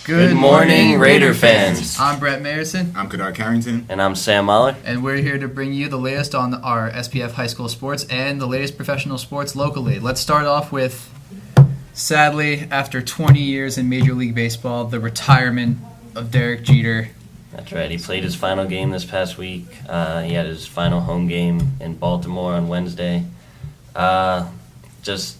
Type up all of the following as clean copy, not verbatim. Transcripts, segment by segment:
Good morning, Raider fans. I'm Brett Mayerson. I'm Kedar Carrington. And I'm Sam Mahler. And we're here to bring you the latest on our SPF high school sports and the latest professional sports locally. Let's start off with, sadly, after 20 years in Major League Baseball, the retirement of Derek Jeter. That's right. He played his final game this past week. He had his final home game in Baltimore on Wednesday. Just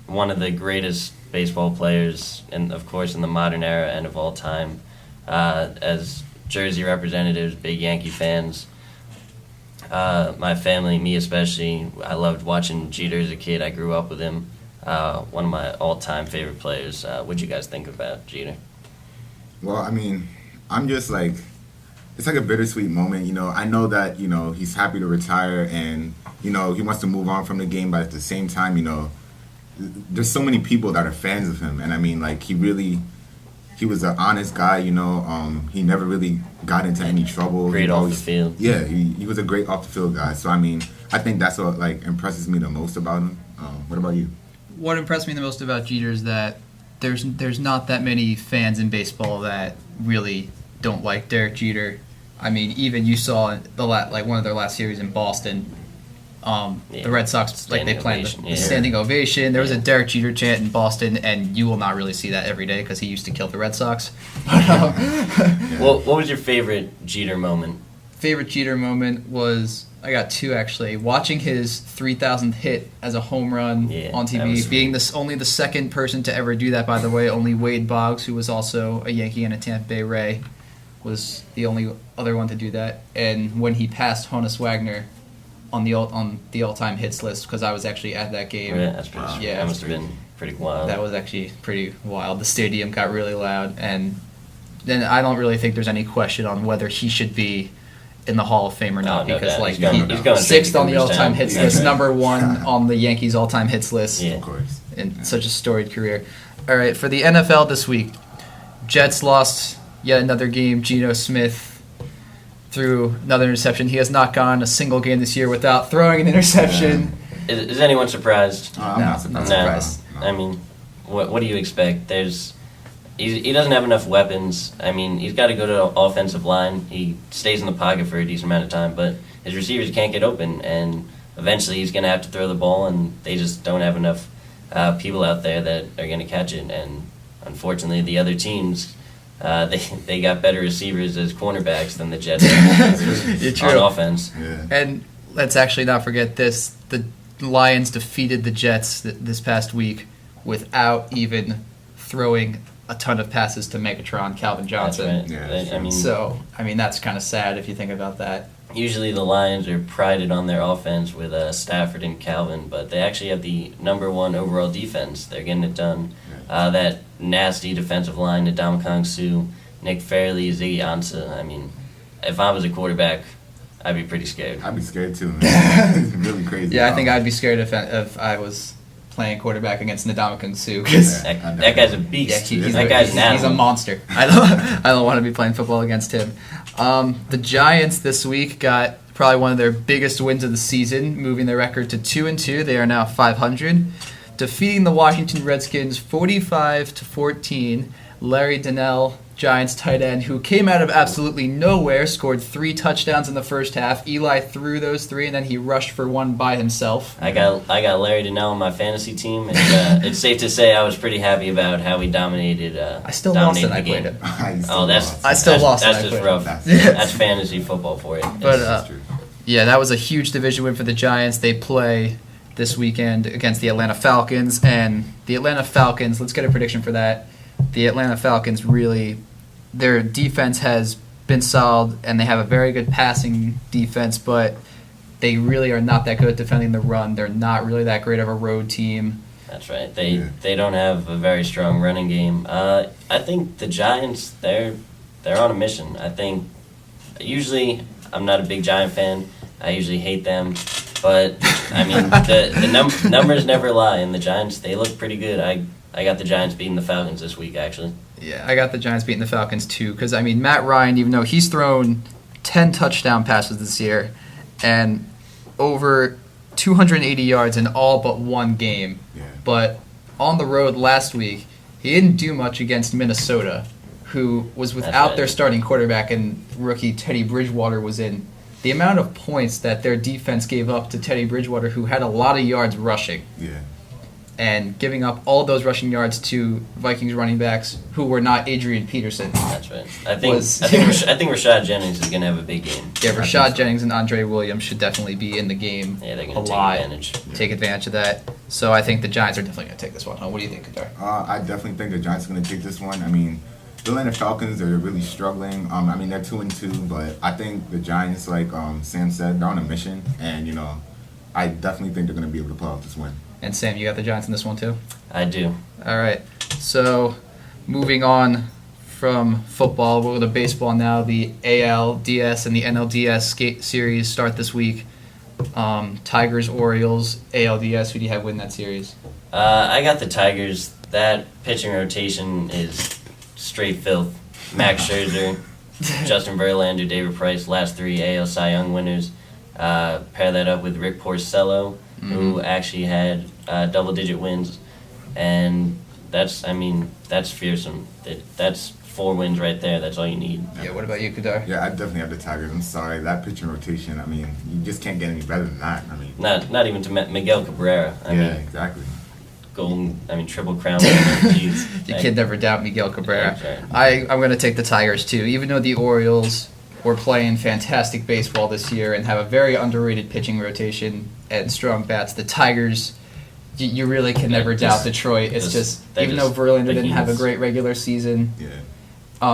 one of the greatest baseball players, and of course in the modern era and of all time. As Jersey representatives, big Yankee fans, my family, me especially, I loved watching Jeter as a kid. I grew up with him. One of my all-time favorite players. What'd you guys think about Jeter? Well, I mean, I'm just like, it's like a bittersweet moment. You know, I know that, you know, he's happy to retire and, you know, he wants to move on from the game, but at the same time, you know, there's so many people that are fans of him. And I mean, like, he was an honest guy, you know. He never really got into any trouble. Great off the field. Yeah, he was a great off the field guy. So, I mean, I think that's what, like, impresses me the most about him. What about you? What impressed me the most about Jeter is that there's not that many fans in baseball that really don't like Derek Jeter. I mean, even you saw one of their last series in Boston. The Red Sox, like, they planned the standing ovation. There was a Derek Jeter chant in Boston, and you will not really see that every day because he used to kill the Red Sox. Well, what was your favorite Jeter moment? Favorite Jeter moment was, I got two actually. Watching his 3,000th hit as a home run on TV, being only the second person to ever do that, by the way. Only Wade Boggs, who was also a Yankee and a Tampa Bay Ray, was the only other one to do that. And when he passed Honus Wagner on the all-time hits list, because I was actually at that game. Yeah, that's pretty. That must have been pretty wild. That was actually pretty wild. The stadium got really loud, and then I don't really think there's any question on whether he should be in the Hall of Fame or not, because like he's sixth on the all-time hits list, number one on the Yankees all-time hits list. Yeah, of course. In such a storied career. All right, for the NFL this week, Jets lost yet another game. Geno Smith threw another interception. He has not gone a single game this year without throwing an interception. Yeah. Is anyone surprised? I'm not surprised. No. I mean, what do you expect? He doesn't have enough weapons. I mean, he's got to go to the offensive line. He stays in the pocket for a decent amount of time, but his receivers can't get open, and eventually he's going to have to throw the ball, and they just don't have enough people out there that are going to catch it. And unfortunately, the other teams, they got better receivers as cornerbacks than the Jets on offense. Yeah. And let's actually not forget this. The Lions defeated the Jets this past week without even throwing a ton of passes to Megatron Calvin Johnson. That's right. I mean, that's kind of sad if you think about that. Usually the Lions are prided on their offense with Stafford and Calvin, but they actually have the number one overall defense. They're getting it done. That nasty defensive line, Ndamukong Suh, Nick Fairley, Ziggy Ansah. I mean, if I was a quarterback, I'd be pretty scared. I'd be scared too, man. It's really crazy. Yeah, I think I'd be scared if I was playing quarterback against Ndamukong Suh, because that guy's a beast. Yeah, he's a monster. I don't want to be playing football against him. The Giants this week got probably one of their biggest wins of the season, moving their record to 2-2. They are now 500, defeating the Washington Redskins 45-14. Larry Donnell, Giants tight end, who came out of absolutely nowhere, scored 3 touchdowns in the first half. Eli threw those 3, and then he rushed for 1 by himself. I got Larry Donnell on my fantasy team, and it's safe to say I was pretty happy about how he dominated. I still lost and I played him. I still lost. That's just rough. That's fantasy football for you. But yeah, that was a huge division win for the Giants. They play this weekend against the Atlanta Falcons, and the Atlanta Falcons. Let's get a prediction for that. The Atlanta Falcons really, their defense has been solid, and they have a very good passing defense, but they really are not that good at defending the run. They're not really that great of a road team. That's right. They don't have a very strong running game. I think the Giants, they're on a mission. I think usually I'm not a big Giant fan. I usually hate them. But, I mean, the numbers never lie, and the Giants, they look pretty good. I got the Giants beating the Falcons this week, actually. Yeah, I got the Giants beating the Falcons, too, because, I mean, Matt Ryan, even though he's thrown 10 touchdown passes this year and over 280 yards in all but one game, but on the road last week, he didn't do much against Minnesota. who was without their starting quarterback and rookie Teddy Bridgewater was in, the amount of points that their defense gave up to Teddy Bridgewater, who had a lot of yards rushing. Yeah. And giving up all those rushing yards to Vikings running backs who were not Adrian Peterson. That's right. I think Rashad Jennings is going to have a big game. Yeah, Rashad Jennings and Andre Williams should definitely be in the game. Yeah, they're a going to lot. take advantage of that. So I think the Giants are definitely going to take this one home. What do you think, Kedar? I definitely think the Giants are going to take this one. I mean, the Atlanta Falcons are really struggling. I mean, they're 2-2, but I think the Giants, like Sam said, they're on a mission, and I definitely think they're going to be able to pull off this win. And Sam, you got the Giants in this one too? I do. All right. So moving on from football, we'll go to baseball now. The ALDS and the NLDS series start this week. Tigers, Orioles, ALDS. Who do you have win that series? I got the Tigers. That pitching rotation is straight filth. Max Scherzer, Justin Verlander, David Price, last 3 AL Cy Young winners. Pair that up with Rick Porcello, who actually had double-digit wins, and that's fearsome. That's 4 wins right there. That's all you need. Yeah. What about you, Kedar? Yeah, I definitely have the Tigers. I'm sorry, that pitching rotation. I mean, you just can't get any better than that. I mean, not even to Miguel Cabrera. I mean, exactly. Triple crown. Jeez. You can never doubt Miguel Cabrera. Yeah, right. I'm going to take the Tigers too, even though the Orioles were playing fantastic baseball this year and have a very underrated pitching rotation and strong bats. The Tigers, you really can never doubt Detroit. It's even though Verlander didn't have a great regular season,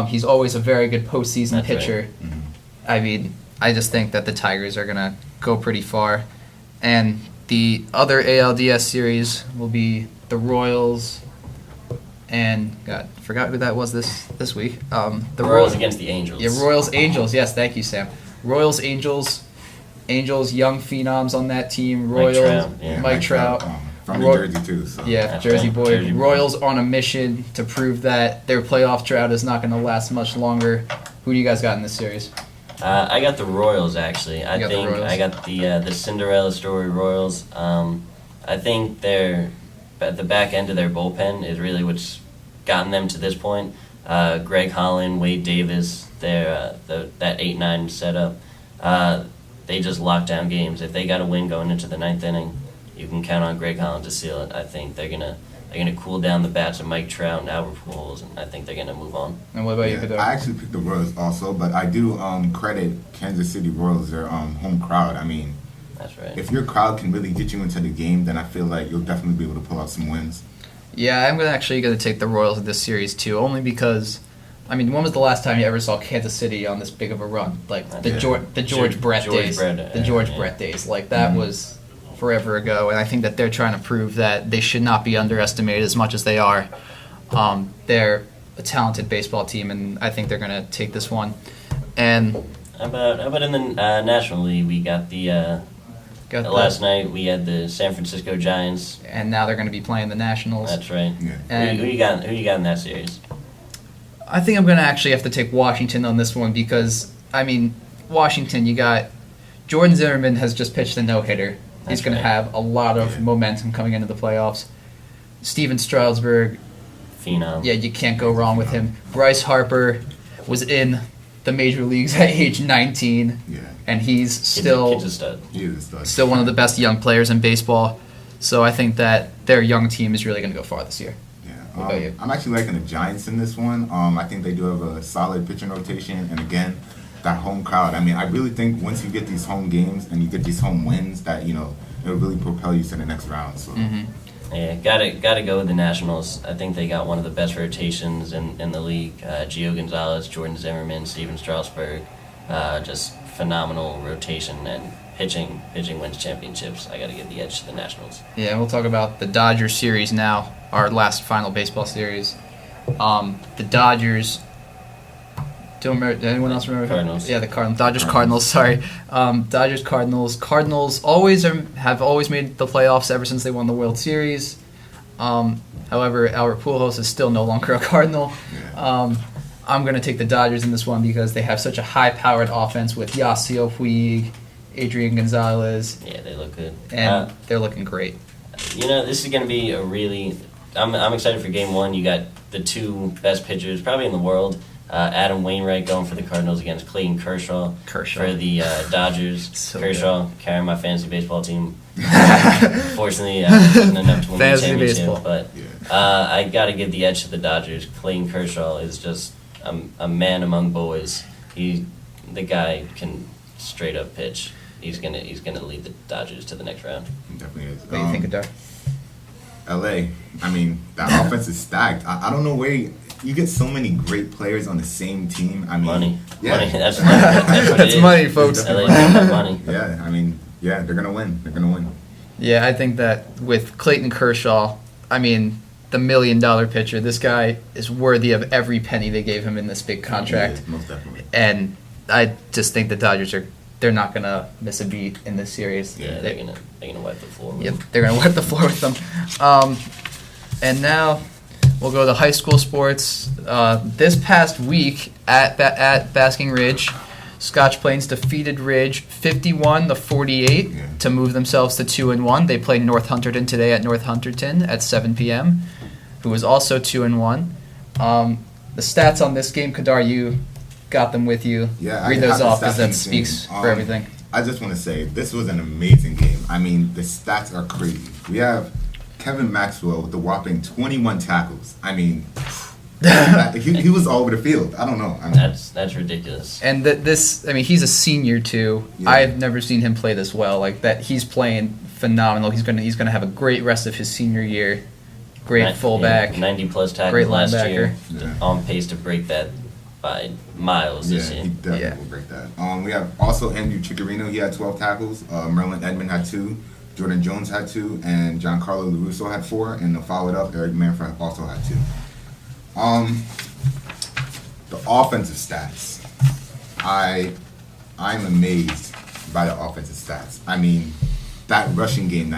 he's always a very good postseason pitcher. Right. Mm-hmm. I mean, I just think that the Tigers are going to go pretty far. And the other ALDS series will be the Royals and forgot who that was this week. The Royals against the Angels. Yeah, Royals Angels. Yes, thank you, Sam. Royals Angels, young phenoms on that team. Royals, Mike Trout. From New Jersey too. So. Yeah, Jersey boy. Royals on a mission to prove that their playoff drought is not going to last much longer. Who do you guys got in this series? I got the Royals actually. I got the Cinderella story Royals. I think they're at the back end of their bullpen is really what's gotten them to this point. Greg Holland, Wade Davis, that 8-9 setup. They just lock down games. If they got a win going into the 9th inning, you can count on Greg Holland to seal it. I think they're gonna cool down the bats of Mike Trout and Albert Pujols, and I think they're gonna move on. And what about you, Kedar? I actually picked the Royals also, but I do credit Kansas City Royals, their home crowd. I mean, that's right. If your crowd can really get you into the game, then I feel like you'll definitely be able to pull out some wins. Yeah, I'm actually going to take the Royals in this series too, only because, I mean, when was the last time you ever saw Kansas City on this big of a run? Like the George Brett days. Like that was forever ago, and I think that they're trying to prove that they should not be underestimated as much as they are. They're a talented baseball team, and I think they're going to take this one. And how about in the National League, we got the. Last night we had the San Francisco Giants, and now they're going to be playing the Nationals. That's right. Yeah. And who you got in that series? I think I'm going to actually have to take Washington on this one because, I mean, Washington, you got Jordan Zimmerman has just pitched a no-hitter. He's going to have a lot of momentum coming into the playoffs. Steven Strasburg, phenom. Yeah, you can't go wrong with him. Bryce Harper was in the major leagues at age 19, and he's still one of the best young players in baseball. So I think that their young team is really going to go far this year. What about you? I'm actually liking the Giants in this one. I think they do have a solid pitching rotation, and again, that home crowd. I mean, I really think once you get these home games and you get these home wins, that it'll really propel you to the next round. So. Yeah, gotta go with the Nationals. I think they got one of the best rotations in the league. Gio Gonzalez, Jordan Zimmerman, Steven Strasburg, just phenomenal rotation, and pitching wins championships. I gotta give the edge to the Nationals. Yeah, we'll talk about the Dodgers series now, our last final baseball series. The Dodgers. Anyone else remember? Cardinals. Yeah, the Cardinals. Dodgers-Cardinals, sorry. Dodgers-Cardinals. Cardinals have always made the playoffs ever since they won the World Series. However, Albert Pujols is still no longer a Cardinal. I'm going to take the Dodgers in this one because they have such a high-powered offense with Yasiel Puig, Adrian Gonzalez. Yeah, they look good. And they're looking great. This is going to be a really... I'm excited for Game 1. You got the two best pitchers probably in the world. Adam Wainwright going for the Cardinals against Clayton Kershaw. For the Dodgers. So Kershaw carrying my fantasy baseball team. Fortunately, wasn't enough to win the Fantasy championship. baseball. But I got to give the edge to the Dodgers. Clayton Kershaw is just a man among boys. The guy can straight up pitch. He's gonna lead the Dodgers to the next round. He definitely is. What do you think, Kedar? LA. I mean, that offense is stacked. I don't know where you get so many great players on the same team. I mean, Money. Yeah. Money. That's money. That's what That's it is. money, folks. LA got money. Yeah, I mean, yeah, they're gonna win. They're gonna win. Yeah, I think that with Clayton Kershaw, I mean, the $1 million pitcher, this guy is worthy of every penny they gave him in this big contract. Yeah, most definitely. And I just think the Dodgers they're not gonna miss a beat in this series. Yeah, they're gonna wipe the floor. With Yep, them. they're gonna wipe the floor with them. And now we'll go to high school sports. This past week at Basking Ridge, Scotch Plains defeated Ridge 51-48 to move themselves to 2-1. They play North Hunterdon today at North Hunterdon at 7 p.m., who is also 2-1. The stats on this game, Kedar, you got them with you. Yeah, read I those have the off because stats that in the speaks thing. for everything. I just want to say this was an amazing game. I mean, the stats are crazy. We have Kevin Maxwell with a whopping 21 tackles. I mean, he was all over the field. I don't know. I mean, That's ridiculous. And he's a senior too. Yeah. I've never seen him play this well. Like that, he's playing phenomenal. He's gonna have a great rest of his senior year. Great fullback. 90 plus tackles Great last linebacker. year. Yeah. On pace to break that by miles yeah, this year. he definitely will break that. We have also Andrew Chicorino. He had 12 tackles. Merlin Edmond had 2. Jordan Jones had 2, and Giancarlo LaRusso had 4. And to follow it up, Eric Manfred also had 2. The offensive stats. I'm amazed by the offensive stats. I mean, that rushing game,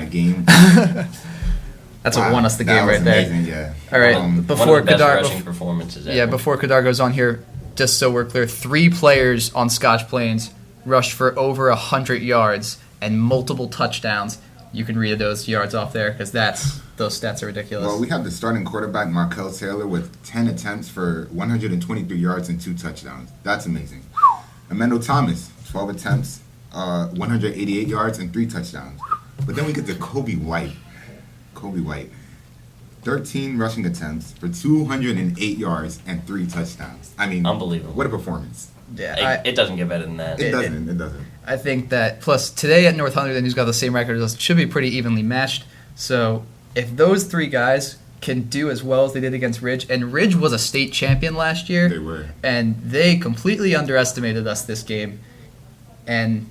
That's what won us the game that was right there. amazing, yeah. All right, One before of the best Kedar, rushing performances ever. before Kedar goes on here, just so we're clear, 3 players on Scotch Plains rushed for over 100 yards and multiple touchdowns. You can read those yards off there because those stats are ridiculous. Well, we have the starting quarterback, Markel Taylor, with 10 attempts for 123 yards and 2 touchdowns. That's amazing. Amendo Thomas, 12 attempts, 188 yards and 3 touchdowns. But then we get to Kobe White. 13 rushing attempts for 208 yards and 3 touchdowns. I mean, Unbelievable. What a performance. Yeah, It doesn't get better than that. It doesn't. I think that, plus today at North Hunterdon, who's got the same record as us, should be pretty evenly matched. So if those 3 guys can do as well as they did against Ridge, and Ridge was a state champion last year. They were. And they completely underestimated us this game. And,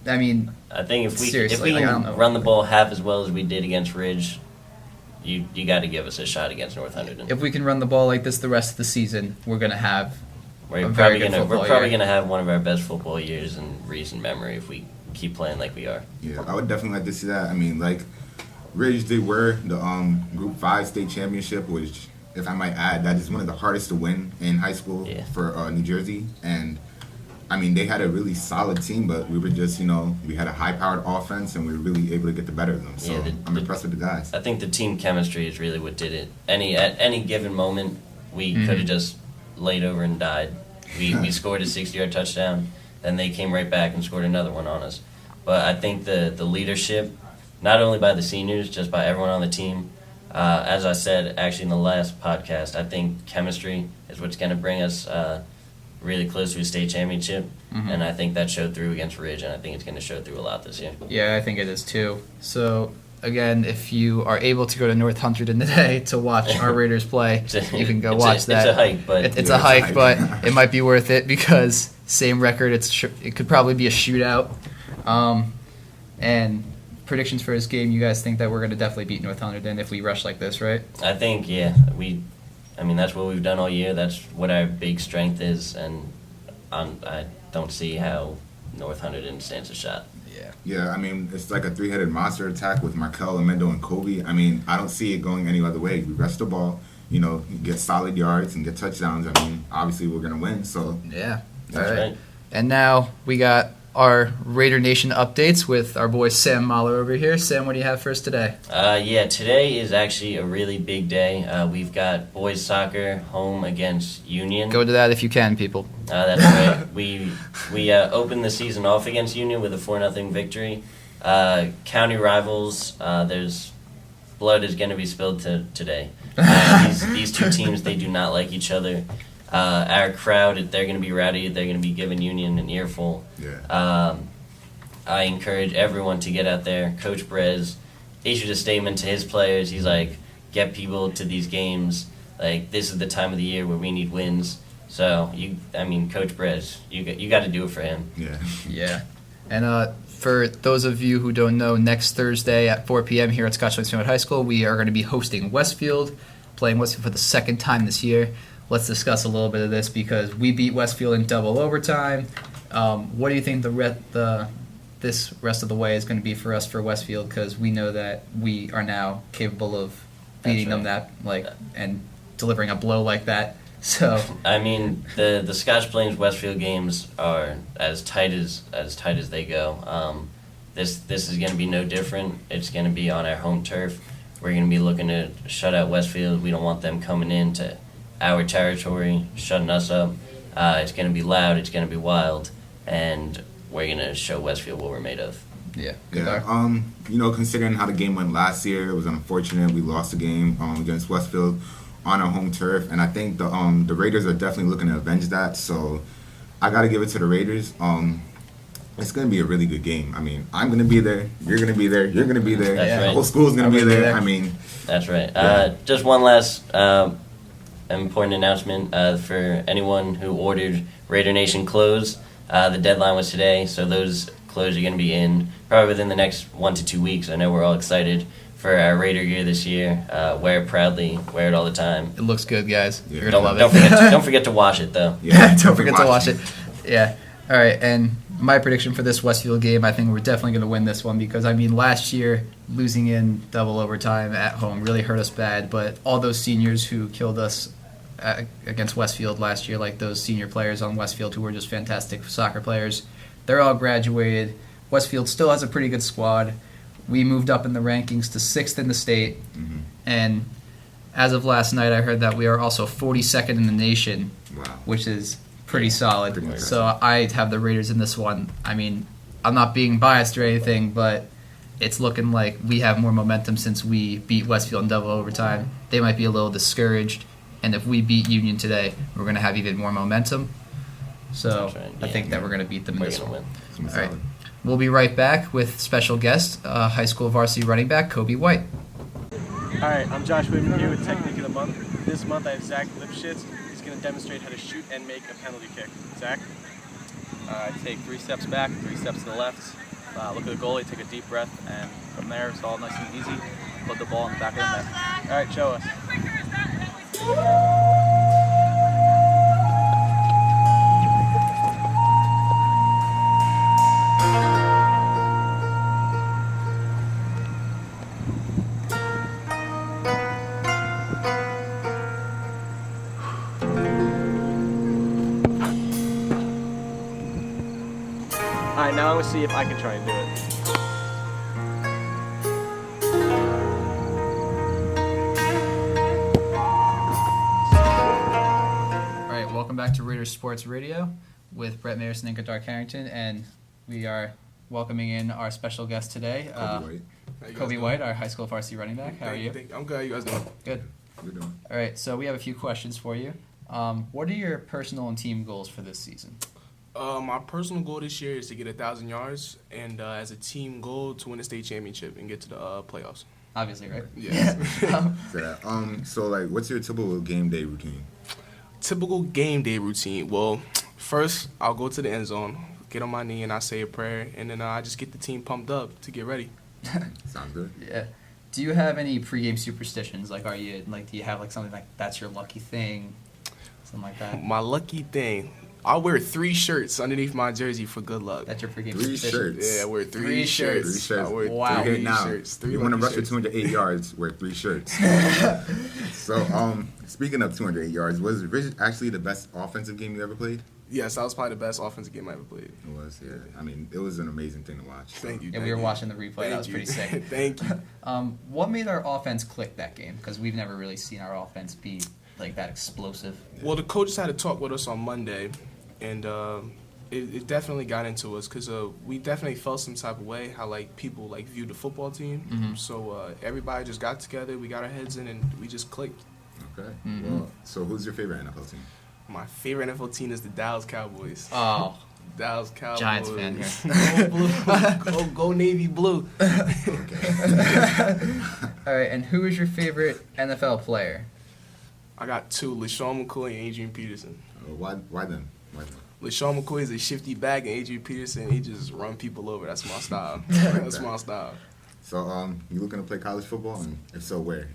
I mean, I think if we seriously, I don't know. can run the ball half as well as we did against Ridge, you got to give us a shot against North Hunterdon. if we can run the ball like this the rest of the season, we're going to have We're a very probably good gonna football year. have one of our best football years in recent memory if we keep playing like we are. Yeah, I would definitely like to see that. I mean, like, Ridge, they were the Group 5 state championship, which, if I might add, that is one of the hardest to win in high school for New Jersey. And, I mean, they had a really solid team, but we were just, we had a high-powered offense, and we were really able to get the better of them. So I'm impressed with the guys. I think the team chemistry is really what did it. At any given moment, we could have just laid over and died. We scored a 60-yard touchdown, then they came right back and scored another one on us. But I think the leadership, not only by the seniors, just by everyone on the team, as I said actually in the last podcast, I think chemistry is what's going to bring us really close to a state championship, and I think that showed through against Ridge, and I think it's going to show through a lot this year. Yeah, I think it is too. So, again, if you are able to go to North Hunterdon today to watch our Raiders play, you can go watch that. It's a hike, but it's a hike, but it might be worth it because same record. It could probably be a shootout. And predictions for this game, you guys think that we're going to definitely beat North Hunterdon if we rush like this, right? I think, that's what we've done all year. That's what our big strength is, and I don't see how North Hunterdon stands a shot. Yeah, I mean, it's like a 3-headed monster attack with Markel, Amendo, and Kobe. I mean, I don't see it going any other way. We rush the ball, get solid yards and get touchdowns. I mean, obviously we're going to win, so. Yeah. That's right. And now we got our Raider Nation updates with our boy Sam Mahler over here. Sam, what do you have for us today? Today is actually a really big day. We've got boys soccer home against Union. Go to that if you can, people. That's right. We opened the season off against Union with a 4-0 victory. County rivals, there's blood is going to be spilled today. These two teams, they do not like each other. Our crowd, they're going to be rowdy. They're going to be giving Union an earful. Yeah. I encourage everyone to get out there. Coach Brez issued a statement to his players. He's like, get people to these games. Like, this is the time of the year where we need wins. So, Coach Brez, you got to do it for him. Yeah. Yeah. And for those of you who don't know, next Thursday at 4 p.m. here at Scotch-Lake High School, we are going to be hosting Westfield, playing Westfield for the second time this year. Let's discuss a little bit of this because we beat Westfield in double overtime. What do you think this rest of the way is going to be for us for Westfield? Because we know that we are now capable of beating them and delivering a blow like that. So the Scotch Plains Westfield games are as tight as they go. This is going to be no different. It's going to be on our home turf. We're going to be looking to shut out Westfield. We don't want them coming into our territory, shutting us up. It's going to be loud, it's going to be wild, and we're going to show Westfield what we're made of. Yeah. Yeah. Considering how the game went last year, it was unfortunate. We lost the game against Westfield on our home turf, and I think the Raiders are definitely looking to avenge that. So I got to give it to the Raiders. It's going to be a really good game. I'm going to be there. You're going to be there. You're going to be there. That's right. The whole school's going to be there. That's right. Yeah. Just one last important announcement for anyone who ordered Raider Nation clothes. The deadline was today, so those clothes are going to be in probably within the next 1 to 2 weeks. I know we're all excited for our Raider gear this year. Wear it proudly, wear it all the time. It looks good, guys. Yeah. You're going to love it. Don't forget to wash it, though. Yeah, don't forget to wash it. Yeah. All right, and my prediction for this Westfield game, I think we're definitely going to win this one because, last year, losing in double overtime at home really hurt us bad, but all those seniors who killed us against Westfield last year, like those senior players on Westfield who were just fantastic soccer players, they're all graduated. Westfield still has a pretty good squad. We moved up in the rankings to 6th in the state, and as of last night, I heard that we are also 42nd in the nation, which is pretty solid. So I have the Raiders in this one. I'm not being biased or anything, but it's looking like we have more momentum since we beat Westfield in double overtime. They might be a little discouraged, and if we beat Union today, we're going to have even more momentum. So right. I think that we're going to beat them in this one. All right. We'll be right back with special guest, high school varsity running back, Kobe White. All right, I'm Josh Whitman here with Technique of the Month. This month I have Zach Lipschitz. He's going to demonstrate how to shoot and make a penalty kick. Zach? Take 3 steps back, 3 steps to the left. Look at the goalie, take a deep breath, and from there it's all nice and easy. Put the ball in the back of the net. All right, show us. Alright, now I'm going to see if I can try and do it. Alright, welcome back to Raiders Sports Radio with Brett Mayerson and Kedar Carrington, and we are welcoming in our special guest today, Kobe White, our high school varsity running back. How are you? I'm good. How you guys doing? Good. We're doing. Alright, so we have a few questions for you. What are your personal and team goals for this season? My personal goal this year is to get 1,000 yards, and as a team goal to win the state championship and get to the playoffs. Obviously, right? Yes. So what's your typical game day routine? Typical game day routine. Well, first I'll go to the end zone, get on my knee, and I say a prayer, and then I just get the team pumped up to get ready. Sounds good. Yeah. Do you have any pregame superstitions? Do you have something like that's your lucky thing, something like that? My lucky thing. I wear 3 shirts underneath my jersey for good luck. That's your pregame 3 superstition? shirts. Yeah, I wear 3 shirts. 3 shirts. I wear wow. 3 now, shirts. 3 you want to rush for shirts. 208 yards, wear 3 shirts. So, speaking of 208 yards, was Ridge actually the best offensive game you ever played? Yes, that was probably the best offensive game I ever played. It was, yeah. I mean, it was an amazing thing to watch. Thank you. Yeah, thank we were you. watching the replay. That was Thank pretty you. sick. Thank you. What made our offense click that game? Because we've never really seen our offense be like that explosive. Well, the coaches had to talk with us on Monday, and it definitely got into us because we definitely felt some type of way how like people like viewed the football team. Mhm. So everybody just got together, we got our heads in, and we just clicked. Okay. Mhm. Well, so who's your favorite NFL team? My favorite NFL team is the Dallas Cowboys. Oh, Dallas Cowboys. Giants fan here. Go Navy Blue. Okay. all right. And who is your favorite NFL player? I got two, LaShawn McCoy and Adrian Peterson. Why them? Why them? LaShawn McCoy is a shifty bag, and Adrian Peterson, he just run people over. That's my style. That's my style. So, you looking to play college football, and if so, where?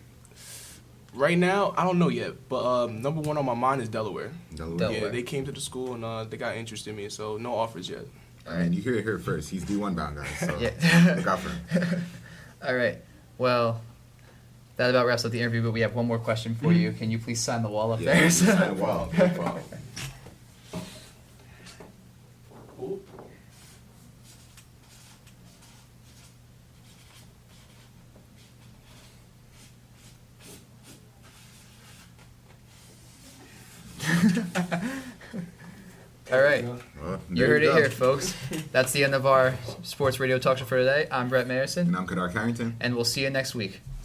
Right now, I don't know yet, but number one on my mind is Delaware. Delaware. Yeah, they came to the school and they got interested in me, so no offers yet. I mean, you hear it here first. He's D1 bound, guys. So Yeah. look out for him. All right. Well, that about wraps up the interview, but we have one more question for you. Can you please sign the wall up there? sign the wall. No problem. Cool. All right. Well, You there heard it go. here, folks. That's the end of our sports radio talk show for today. I'm Brett Marison, And I'm Kedar Carrington. and we'll see you next week.